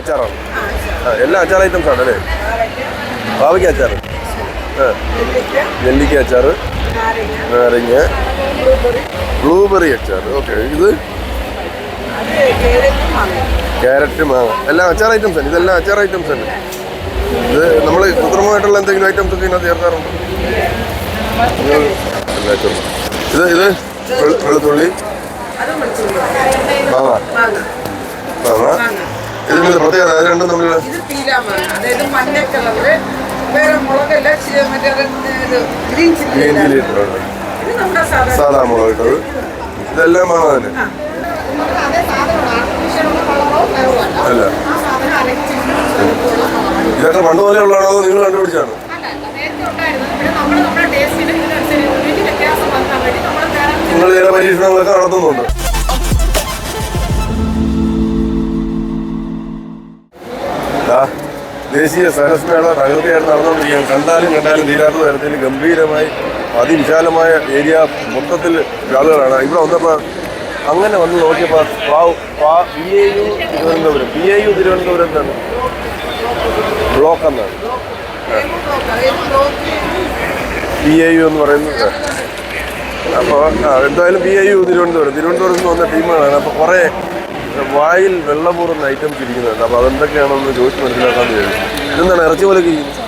അച്ചാറാണ്. എല്ലാ അച്ചാർ ഐറ്റംസ് ആണ് അല്ലേ? പാവയ്ക്ക അച്ചാർ, നെല്ലിക്ക അച്ചാർ, നാരങ്ങ, ബ്ലൂബെറി അച്ചാർ. ഓക്കെ, ഇത് ക്യാരറ്റ്, മാങ്ങ, എല്ലാം അച്ചാർ ഐറ്റംസ് ആണ്. ഇതെല്ലാം അച്ചാർ ഐറ്റംസ് ആണ്. ഇത് നമ്മൾ കൃത്രിമമായിട്ടുള്ള എന്തെങ്കിലും ഐറ്റംസ് ഒക്കെ ഇതിനകത്ത് ചേർക്കാറുണ്ട്? ഇത് ഇത് വെളുത്തുള്ളി, മാങ്ങ, മാങ്ങ. ഇതിന്റെ പ്രത്യേകത രണ്ടും തമ്മിലുള്ള ഗ്രീൻ ചില്ലി ഇട്ടിട്ടുണ്ട്, സാധാ മുളക് ഇട്ടത്. ഇതെല്ലാം മാങ്ങ തന്നെ അല്ല? ഇതൊക്കെ പണ്ട് പോലെ ഉള്ളതാണോ നിങ്ങൾ കണ്ടുപിടിച്ചാണോ? നിങ്ങൾ ചില പരീക്ഷണങ്ങളൊക്കെ നടത്തുന്നുണ്ട്. ദേശീയ സരസ് മേള തകൃതിയായിട്ട് നടന്നുകൊണ്ടിരിക്കുകയാണ്. കണ്ടാലും തീരാത്ത തരത്തിൽ ഗംഭീരമായി അതിവിശാലമായ ഏരിയ, മൊത്തത്തിൽ ആളുകളാണ്. ഇവിടെ വന്നപ്പോൾ അങ്ങനെ വന്ന് നോക്കിയപ്പോൾ PAU തിരുവനന്തപുരം എന്താണ് ബ്ലോക്ക് എന്നാണ് PAU എന്ന് പറയുന്നത്. അപ്പോൾ എന്തായാലും PAU തിരുവനന്തപുരത്ത് നിന്ന് വന്ന ടീമുകളാണ്. അപ്പോൾ കുറേ വായിൽ വെള്ളമൂറുന്ന ഐറ്റംസ് ഇരിക്കുന്നുണ്ട്. അപ്പോൾ അതെന്തൊക്കെയാണെന്ന് ചോദിച്ച് മനസ്സിലാക്കാമെന്ന് വിചാരിച്ചു. ഇതെന്താണ് ഇറച്ചി പോലൊക്കെ ഇരിക്കുന്നത്?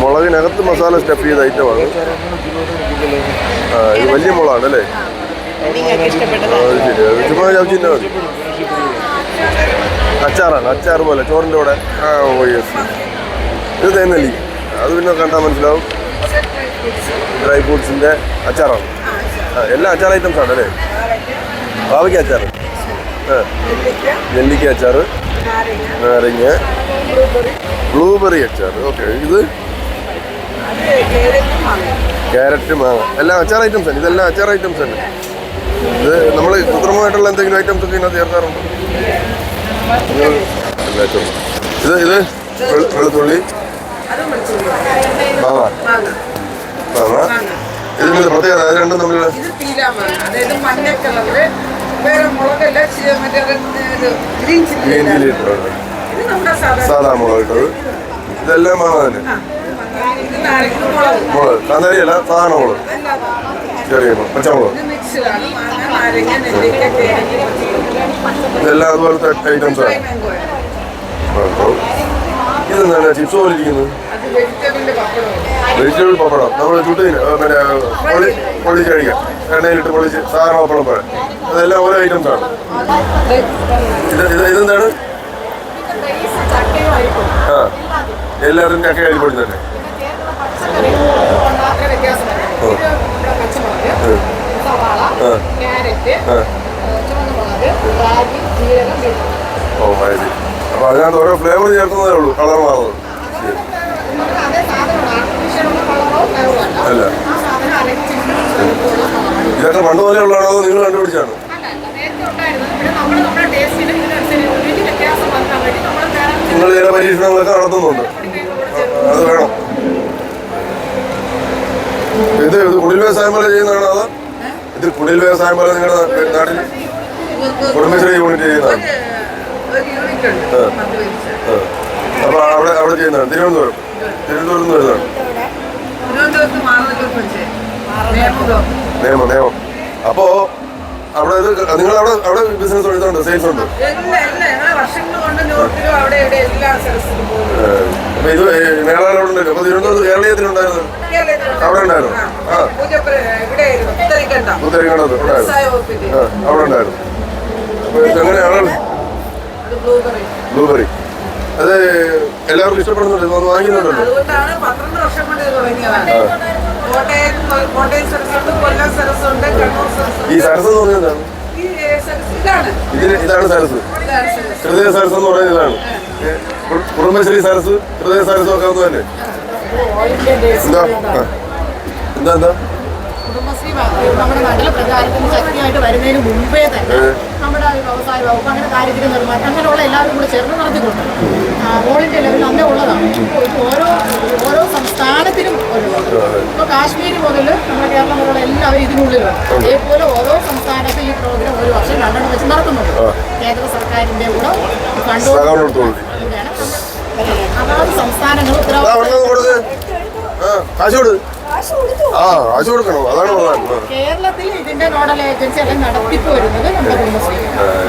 മുളകിനകത്ത് മസാല സ്റ്റഫ് ചെയ്ത ഐറ്റമാണ്. ഇത് വലിയ മുളകാണ് അല്ലേ? ശരി, ചുമ്മാ ചവച്ചിൻ്റെ മതി. അച്ചാറാണ്, അച്ചാർ പോലെ ചോറിൻ്റെ കൂടെ. ഇത് തേനല്ലി, അത് പിന്നെ കണ്ടാൽ മനസ്സിലാവും. ഡ്രൈ ഫ്രൂട്ട്സിൻ്റെ അച്ചാറാണ്. എല്ലാ അച്ചാർ ഐറ്റംസ് ആണ് അല്ലേ? പാവയ്ക്ക അച്ചാർ, നെല്ലിക്ക അച്ചാർ, നാരങ്ങ, ബ്ലൂബെറി അച്ചാർ. ഓക്കെ, ഇത് ക്യാരറ്റ്, മാങ്ങ, എല്ലാം അച്ചാർ ഐറ്റംസ് ആണ്. ഇതെല്ലാം അച്ചാർ ഐറ്റംസ് ആണ്. ഇത് നമ്മൾ കൃത്രിമമായിട്ടുള്ള എന്തെങ്കിലും ഐറ്റംസ് ഒക്കെ ഇതിനകത്ത് ചേർക്കാറുണ്ട്? ഇത് ഇത് വെളുത്തുള്ളി, മാങ്ങ, മാങ്ങ. ഇതിന്റെ പ്രത്യേകത രണ്ടും തമ്മിലുള്ള ഗ്രീൻ ചില്ലി ഇട്ടിട്ടുണ്ട്, സാധാ മുളക് ഇട്ടത്. ഇതെല്ലാം മാങ്ങ തന്നെ. മുളക് കാന്താരിയല്ല, സാധാരണ മുളക്, ചെറിയ പച്ചമുളക്. ഇതെല്ലാം അതുപോലത്തെ ഐറ്റംസ് ആണ്. ഇതെന്താണ് ചിപ്സ് പോലെ ഇരിക്കുന്നത്? വെജിറ്റബിൾ പപ്പടം. നമ്മൾ ചുട്ട് പിന്നെ പൊള്ളിച്ച് കഴിക്കാം, എണ്ണയിലിട്ട് പൊള്ളിച്ച് സാധാരണ പപ്പടം പോലെ. അതെല്ലാം ഓരോ ഐറ്റംസ് ആണ്. ഇതെന്താണ്? എല്ലാവരും ചക്ക അരിപ്പൊടി തന്നെ. ഓ മതി. അപ്പൊ അതിനകത്ത് ഓരോ ഫ്ലേവർ ചേർക്കുന്നതേ ഉള്ളൂ, കളർ മാറുന്നത് അല്ല? ഇതൊക്കെ പണ്ട് പോലെ ഉള്ളതാണോ അതോ നിങ്ങൾ കണ്ടുപിടിച്ചാണോ? നിങ്ങൾ ചില പരീക്ഷണങ്ങളൊക്കെ നടത്തുന്നുണ്ട്, അത് വേണം. ഇത് കുടിൽ വ്യവസായം പോലെ ചെയ്യുന്നതാണോ അതോ? ഇത് കുടിൽ വ്യവസായം പോലെ നിങ്ങളുടെ നാട്ടിൽ കുടുംബശ്രീ യൂണിറ്റ് ചെയ്യുന്നതാണ്? അപ്പൊ അവിടെ ചെയ്യുന്നതാണ് തിരുവനന്തപുരത്ത് നിന്ന് വരുന്നതാണ്. നിയമം. അപ്പോ അവിടെ നിങ്ങൾ അവിടെ ബിസിനസ് എടുത്തുണ്ട്, സെയിൽസ് ഉണ്ട്? അപ്പൊ ഇത് മേളകളുണ്ടല്ലോ. അപ്പൊ തിരുവനന്തപുരത്ത് കേരളീയത്തിനുണ്ടായിരുന്നു, അവിടെ ഉണ്ടായിരുന്നു. പുത്തരിക്കണ്ടത്ത് ഉണ്ടായിരുന്നു, അവിടെ ഉണ്ടായിരുന്നു. അപ്പൊ ഇതെങ്ങനെയാണ്? ബ്ലൂബെറി അത് എല്ലാവർക്കും ഇഷ്ടപ്പെടുന്നുണ്ട്, വാങ്ങിക്കുന്നുണ്ടല്ലോ. ഈ സരസ് എന്ന് പറഞ്ഞാൽ എന്താണ്? ഇതാണ് സരസ്, ഹൃദയ സരസ് എന്ന് പറയുന്നത് ഇതാണ്. കുടുംബശ്രീ സരസ്, ഹൃദയ സരസും ഒക്കെ ഒന്ന് തന്നെ. എന്താ കുടുംബശ്രീ നമ്മുടെ നാട്ടിലെ പ്രചാരത്തിന് ശക്തിയായിട്ട് വരുന്നതിന് മുമ്പേ തന്നെ നമ്മുടെ വ്യവസായ വകുപ്പ് അങ്ങനെ കാര്യത്തിന് നിർമ്മാണം അങ്ങനെയുള്ള എല്ലാവരും കൂടെ ചേർന്ന് നടത്തിക്കൊണ്ട് ഓൾ ഇന്ത്യ ലെവലിൽ അന്നേ ഉള്ളതാണ്. ഓരോ സംസ്ഥാനത്തിനും ഓരോന്നുണ്ട്. ഇപ്പോൾ കാശ്മീർ മുതൽ നമ്മുടെ കേരളം മുതലുള്ള എല്ലാവരും ഇതിനുള്ളിലാണ്. അതേപോലെ ഓരോ സംസ്ഥാനത്തും ഈ പ്രോഗ്രാം ഒരു വർഷം 2 വെച്ച് നടത്തുന്നുണ്ട്. കേന്ദ്ര സർക്കാരിൻ്റെ കൂടെ ഫണ്ട് അതാത് സംസ്ഥാനങ്ങൾ കേരളത്തിൽ ഇതിന്റെ നോഡൽ ഏജൻസി അല്ലെങ്കിൽ നടത്തിപ്പ് വരുന്നത് നമ്മുടെ കുടുംബശ്രീ.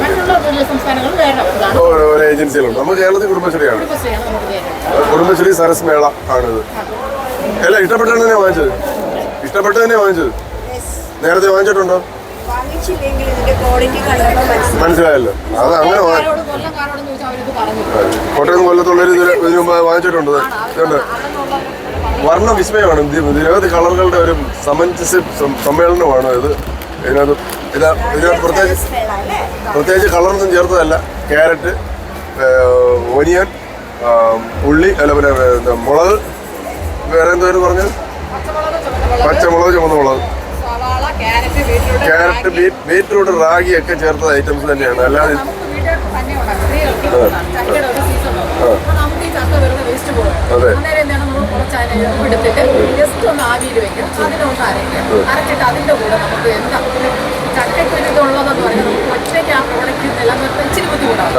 മറ്റുള്ള സംസ്ഥാനങ്ങൾ വേറെ ഏജൻസികളുണ്ട്. നമ്മൾ കേരളത്തിൽ കുടുംബശ്രീയാണ്. കുടുംബശ്രീ സരസ് മേള ആണിത്. എല്ലാം ഇഷ്ടപ്പെട്ടതന്നെ വാങ്ങിച്ചത്. ഇഷ്ടപ്പെട്ടതന്നെ വാങ്ങിച്ചത്. നേരത്തെ വാങ്ങിച്ചിട്ടുണ്ടോ? മനസ്സിലായല്ലോ. അത് അങ്ങനെ കോട്ടയം കൊല്ലത്തുള്ളൊരു ഇതിന് മുമ്പ് വാങ്ങിച്ചിട്ടുണ്ട്. വർണ്ണ വിസ്മയമാണ്. നിരവധി കളറുകളുടെ ഒരു സമഞ്ജസ സമ്മേളനമാണ് ഇത്. ഇതിനകത്ത് പ്രത്യേകിച്ച് കളറൊന്നും ചേർത്തതല്ല. ക്യാരറ്റ്, ഒനിയൻ, ഉള്ളി, അല്ല പിന്നെ മുളക്, വേറെ എന്തോരം പറഞ്ഞത്, പച്ചമുളക്, ചുവന്ന മുളക്, ക്യാരറ്റ്, ബീറ്റ്റൂട്ട്, റാഗി ഒക്കെ ചേർത്ത ഐറ്റംസ് തന്നെയാണ്. അല്ലാതെ ജസ്റ്റ് ഒന്ന് ആവിയിൽ വെക്കും. അതിനൊന്ന് അരച്ചിട്ട് അതിന്റെ കൂടെ നമുക്ക് എന്താ ചക്കയ്ക്ക് ഇതുള്ളതെന്ന് പറഞ്ഞാൽ നമുക്ക് ഒറ്റയ്ക്ക് ആ പ്രോഡക്റ്റ് നിലനിർത്താൻ ഇച്ചിരി ബുദ്ധിമുട്ടാണ്.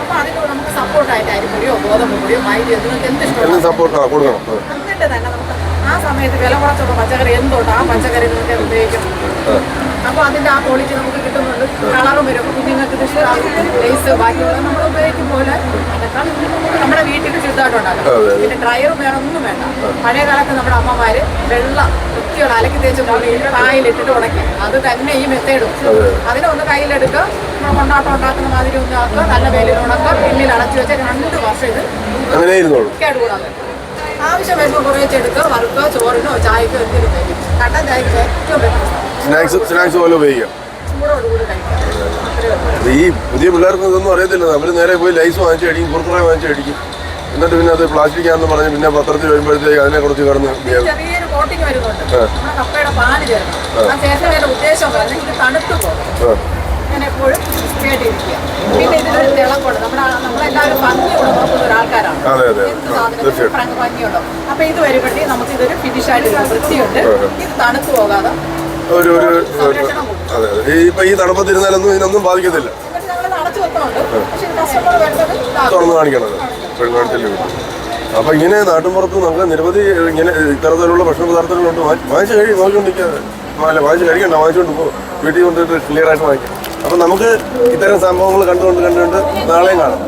അപ്പൊ അതിനോട് നമുക്ക് സപ്പോർട്ടായിട്ട് അരിപ്പൊടിയോ ഗോതമ്പ് പൊടിയോ മൈദയോ നിങ്ങൾക്ക് എന്ത് ഇഷ്ടമാണ് എന്നിട്ട് തന്നെ നമുക്ക് ആ സമയത്ത് വില കുറച്ചുള്ള പച്ചക്കറി എന്തുണ്ട് ആ പച്ചക്കറി നിങ്ങൾക്ക് ഉപയോഗിക്കും. അപ്പോൾ അതിൻ്റെ ആ ക്വാളിറ്റി നമുക്ക് കിട്ടുന്നുണ്ട്. കളറും വരും. കുഞ്ഞുങ്ങൾക്ക് ഇത് ഇഷ്ടമാകും. ലേസ് ബാക്കിയുള്ള നമ്മൾ ഉപയോഗിക്കും പോലെ അതൊക്കെ നമ്മുടെ വീട്ടിൽ ശുദ്ധമായിട്ട് ഉണ്ടാക്കാം. പിന്നെ ഡ്രയറും വേറെ ഒന്നും വേണ്ട. പഴയ കാലത്ത് നമ്മുടെ അമ്മമാര് വെള്ള വൃത്തിയുള്ള അലക്കി തേച്ച് കായിലിട്ടിട്ട് ഉടക്കി അത് തന്നെ ഈ മെത്തേഡും അതിനെ ഒന്ന് കയ്യിലെടുക്കുക. നമ്മൾ കൊണ്ടാട്ടം ഉണ്ടാക്കുന്ന മാതിരി ഒന്ന് ആക്കുക. നല്ല വെയിലിൽ ഉണക്കുക. പിന്നിൽ അടച്ചു വെച്ചാൽ 2 വർഷം ഇത് കേടുകൂടാൻ പറ്റും. ആവശ്യം വരുമ്പോൾ കുറച്ചെടുക്കുക. വറുക്കുക. ചോറിനോ ചായക്കോ എന്തിനും കഴിക്കും. കട്ടൻ ചായക്ക് ഏറ്റവും സ്നാക്സ് പോലെ ഉപയോഗിക്കാം. ഈ പുതിയ പിള്ളേർക്ക് ഇതൊന്നും അറിയത്തില്ല. അവർ നേരെ പോയി ലൈസ് വാങ്ങിച്ച് അടിക്കും, കുർക്കുറെ വാങ്ങിച്ച് അടിക്കും. എന്നിട്ട് പിന്നെ അത് പ്ലാസ്റ്റിക് ആണെന്ന് പറഞ്ഞ് പിന്നെ പത്രത്തിൽ വരുമ്പോഴത്തേക്ക് അതിനെ കുറിച്ച് കടന്ന് ചെറിയൊരു കോട്ടിങ് വരുന്നുണ്ട്. കപ്പയുടെ പാല് ചേർക്കും. ആ ചേർക്കുന്നതിന്റെ ഉദ്ദേശം ഇത് തണുത്തു പോകും. ഞാൻ എപ്പോഴും കേട്ടിരിക്കുക. പിന്നെ ഇതിനൊരു തിളക്കുണ്ട്. നമ്മളെല്ലാവരും ഭംഗിയോടെ നോക്കുന്ന ഒരാൾക്കാരാണ്. എന്ത് സാധനം ഭംഗിയുണ്ടോ. അപ്പൊ ഇത് വരുമ്പോഴത്തേക്ക് നമുക്ക് ഇതൊരു ഫിനിഷായിട്ട് വൃത്തിയുണ്ട്. ഇത് തണുത്തു പോകാതെ ഈ തണുപ്പത്തിരുന്നാലൊന്നും ഇതിനൊന്നും ബാധിക്കത്തില്ല. തുറന്നു കാണിക്കണത് പെൺകാണിച്ചല്ലേ. അപ്പൊ ഇങ്ങനെ നാട്ടിൻപുറത്ത് നമുക്ക് നിരവധി ഇങ്ങനെ ഇത്തരത്തിലുള്ള ഭക്ഷണ പദാർത്ഥങ്ങളുണ്ട്. വാങ്ങിച്ച് നോക്കിക്കൊണ്ടിരിക്കാതെ വാങ്ങിച്ച് കഴിക്കണ്ട, വാങ്ങിച്ചുകൊണ്ട് പോകും. വീട്ടിൽ കൊണ്ടിട്ട് ക്ലിയർ ആയിട്ട് വാങ്ങിക്കാം. അപ്പൊ നമുക്ക് ഇത്തരം സംഭവങ്ങൾ കണ്ടുകൊണ്ട് നാളെയും കാണാം.